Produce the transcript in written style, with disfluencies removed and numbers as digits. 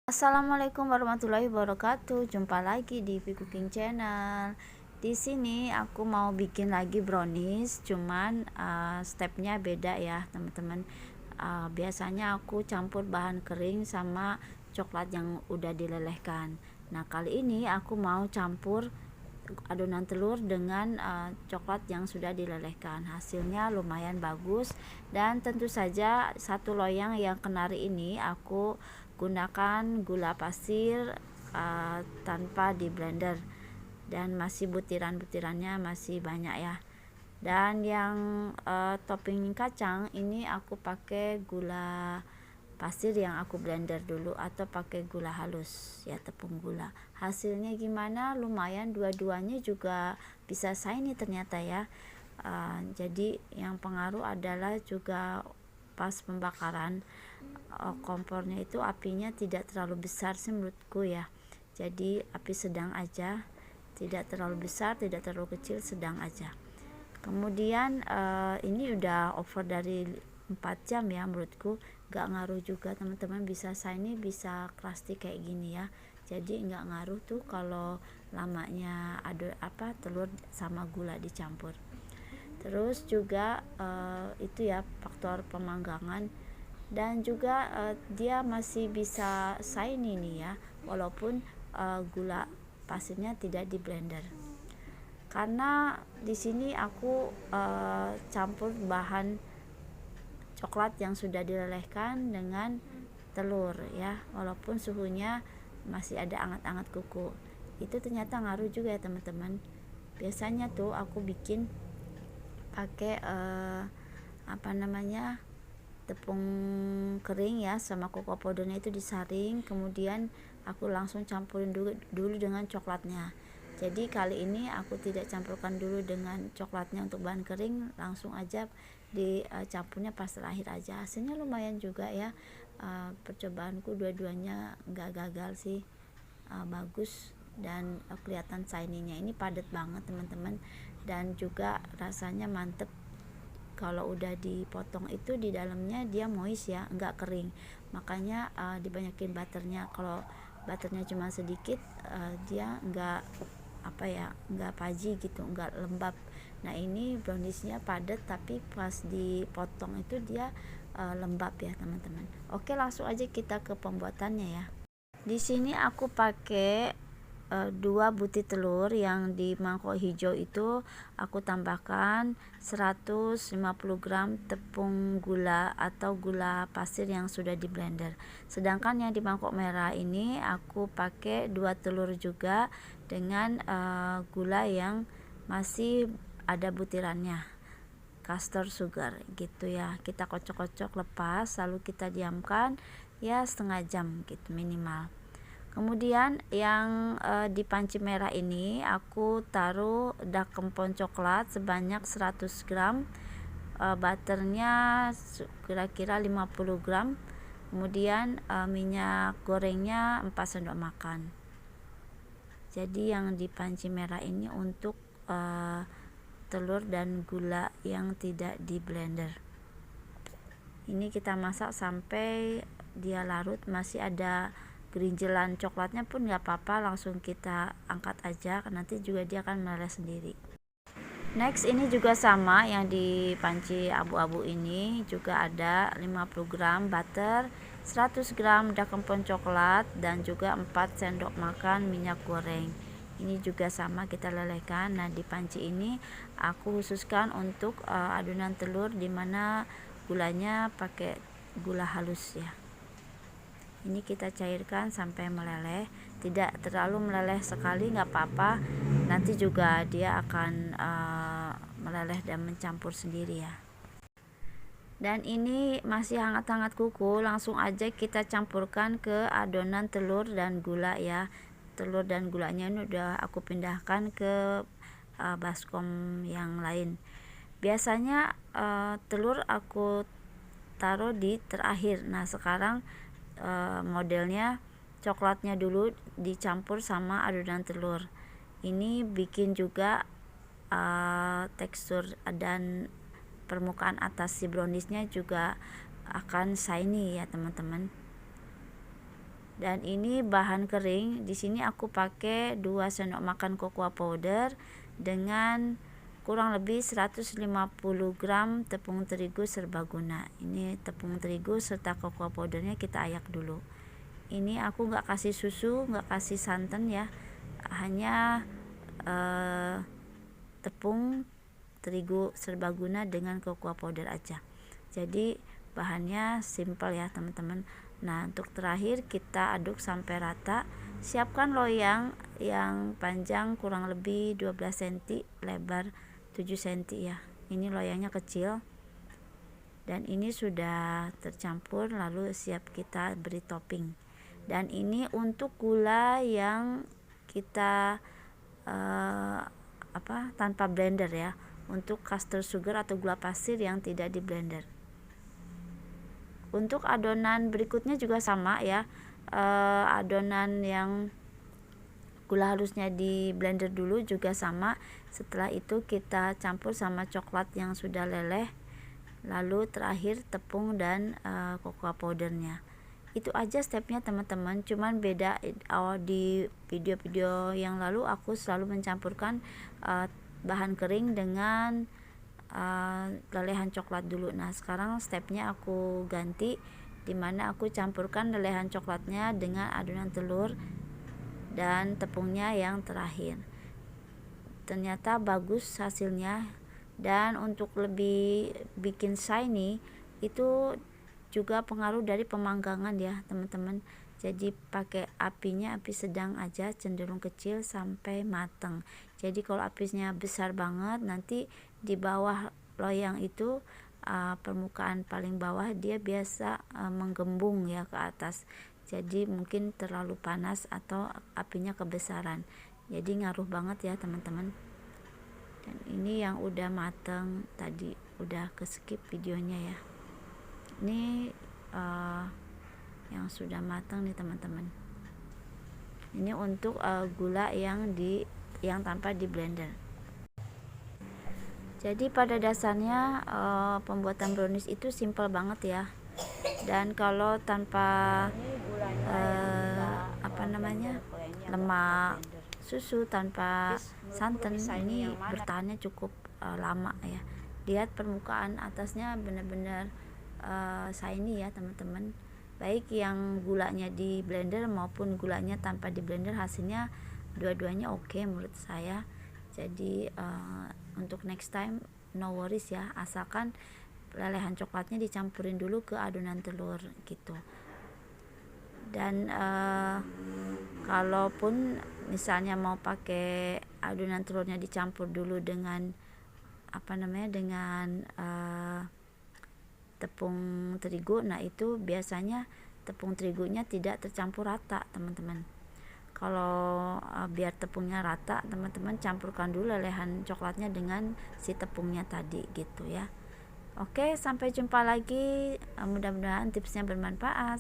Assalamualaikum warahmatullahi wabarakatuh. Jumpa lagi di V Cooking Channel. Di sini aku mau bikin lagi brownies, cuman stepnya beda ya, teman-teman. Biasanya aku campur bahan kering sama coklat yang udah dilelehkan. Nah, kali ini aku mau campur adonan telur dengan coklat yang sudah dilelehkan. Hasilnya lumayan bagus, dan tentu saja satu loyang yang kenari ini aku gunakan gula pasir tanpa di blender, dan masih butirannya masih banyak ya. Dan yang topping kacang ini aku pakai gula pasir yang aku blender dulu, atau pakai gula halus ya, tepung gula. Hasilnya gimana? Lumayan, dua-duanya juga bisa shiny ternyata ya. Jadi yang pengaruh adalah juga pas pembakaran kompornya itu apinya tidak terlalu besar sih menurutku ya. Jadi api sedang aja, tidak terlalu besar, tidak terlalu kecil, sedang aja. Kemudian ini udah over dari 4 jam ya, menurutku gak ngaruh juga teman-teman, bisa shiny bisa crusty kayak gini ya. Jadi nggak ngaruh tuh kalau lamanya telur sama gula dicampur. Terus juga itu ya, faktor pemanggangan, dan juga dia masih bisa shiny nih ya, walaupun gula pasirnya tidak di blender. Karena di sini aku campur bahan coklat yang sudah dilelehkan dengan telur ya, walaupun suhunya masih ada anget-anget kuku. Itu ternyata ngaruh juga ya teman-teman. Biasanya tuh aku bikin pakai tepung kering ya, sama cocoa powdernya itu disaring, kemudian aku langsung campurin dulu dengan coklatnya. Jadi kali ini aku tidak campurkan dulu dengan coklatnya untuk bahan kering, langsung aja dicampurnya pas terakhir aja. Hasilnya lumayan juga ya. Percobaanku dua-duanya nggak gagal sih, bagus, dan kelihatan shiny-nya ini padat banget teman-teman, dan juga rasanya mantep. Kalau udah dipotong itu di dalamnya dia moist ya, nggak kering, makanya dibanyakin butternya. Kalau butternya cuma sedikit, dia nggak paji gitu, nggak lembab. Nah, ini browniesnya padat, tapi pas dipotong itu dia lembab ya teman-teman. Oke, langsung aja kita ke pembuatannya ya. Di sini aku pakai 2 butir telur. Yang di mangkok hijau itu aku tambahkan 150 gram tepung gula atau gula pasir yang sudah di blender. Sedangkan yang di mangkok merah ini aku pakai 2 telur juga dengan gula yang masih ada butirannya, caster sugar gitu ya. Kita kocok-kocok lepas, lalu kita diamkan ya setengah jam gitu minimal. Kemudian yang di panci merah ini aku taruh dakempon coklat sebanyak 100 gram, butternya kira-kira 50 gram, kemudian minyak gorengnya 4 sendok makan. Jadi yang di panci merah ini untuk telur dan gula yang tidak di blender. Ini kita masak sampai dia larut, masih ada gerinjelan coklatnya pun nggak apa-apa, langsung kita angkat aja, nanti juga dia akan meleleh sendiri. Next, ini juga sama, yang di panci abu-abu ini juga ada 50 gram butter, 100 gram dakempon coklat, dan juga 4 sendok makan minyak goreng. Ini juga sama kita lelehkan. Nah, di panci ini aku khususkan untuk adonan telur, dimana gulanya pakai gula halus ya. Ini kita cairkan sampai meleleh, tidak terlalu meleleh sekali, nggak apa-apa, nanti juga dia akan meleleh dan mencampur sendiri ya. Dan ini masih hangat-hangat kuku, langsung aja kita campurkan ke adonan telur dan gula ya. Telur dan gulanya ini udah aku pindahkan ke baskom yang lain. Biasanya telur aku taruh di terakhir. Nah, sekarang modelnya coklatnya dulu dicampur sama adonan telur. Ini bikin juga tekstur dan permukaan atas si browniesnya juga akan shiny ya teman-teman. Dan ini bahan kering. Di sini aku pakai 2 sendok makan cocoa powder dengan kurang lebih 150 gram tepung terigu serbaguna. Ini tepung terigu serta cocoa powdernya kita ayak dulu. Ini aku nggak kasih susu, nggak kasih santan ya, hanya tepung terigu serbaguna dengan cocoa powder aja. Jadi bahannya simple ya teman-teman. Nah, untuk terakhir kita aduk sampai rata. Siapkan loyang yang panjang kurang lebih 12 cm, lebar 7 cm ya. Ini loyangnya kecil. Dan ini sudah tercampur, lalu siap kita beri topping. Dan ini untuk gula yang kita tanpa blender ya, untuk caster sugar atau gula pasir yang tidak di blender. Untuk adonan berikutnya juga sama ya, adonan yang gula halusnya di blender dulu juga sama. Setelah itu kita campur sama coklat yang sudah leleh, lalu terakhir tepung dan cocoa powdernya. Itu aja stepnya teman-teman, cuman beda di video-video yang lalu aku selalu mencampurkan bahan kering dengan lelehan coklat dulu. Nah, sekarang stepnya aku ganti, dimana aku campurkan lelehan coklatnya dengan adonan telur dan tepungnya yang terakhir. Ternyata bagus hasilnya. Dan untuk lebih bikin shiny itu juga pengaruh dari pemanggangan ya teman-teman. Jadi pakai apinya api sedang aja, cenderung kecil sampai matang. Jadi kalau apinya besar banget, nanti di bawah loyang itu permukaan paling bawah dia biasa menggembung ya ke atas. Jadi mungkin terlalu panas atau apinya kebesaran. Jadi ngaruh banget ya teman-teman. Dan ini yang udah mateng tadi, udah ke skip videonya ya. Ini yang sudah matang nih teman-teman. Ini untuk gula yang tanpa di blender. Jadi pada dasarnya pembuatan brownies itu simple banget ya. Dan kalau tanpa lemak, susu, tanpa santan, ini bertahannya cukup lama ya. Lihat permukaan atasnya benar-benar shiny ya teman-teman. Baik yang gulanya di blender maupun gulanya tanpa di blender, hasilnya dua-duanya oke menurut saya. Jadi untuk next time no worries ya, asalkan lelehan coklatnya dicampurin dulu ke adonan telur gitu. Dan kalaupun misalnya mau pakai adonan telurnya dicampur dulu dengan tepung terigu, nah itu biasanya tepung terigunya tidak tercampur rata teman-teman. Kalau biar tepungnya rata, teman-teman campurkan dulu lelehan coklatnya dengan si tepungnya tadi gitu ya. Oke, sampai jumpa lagi. Mudah-mudahan tipsnya bermanfaat.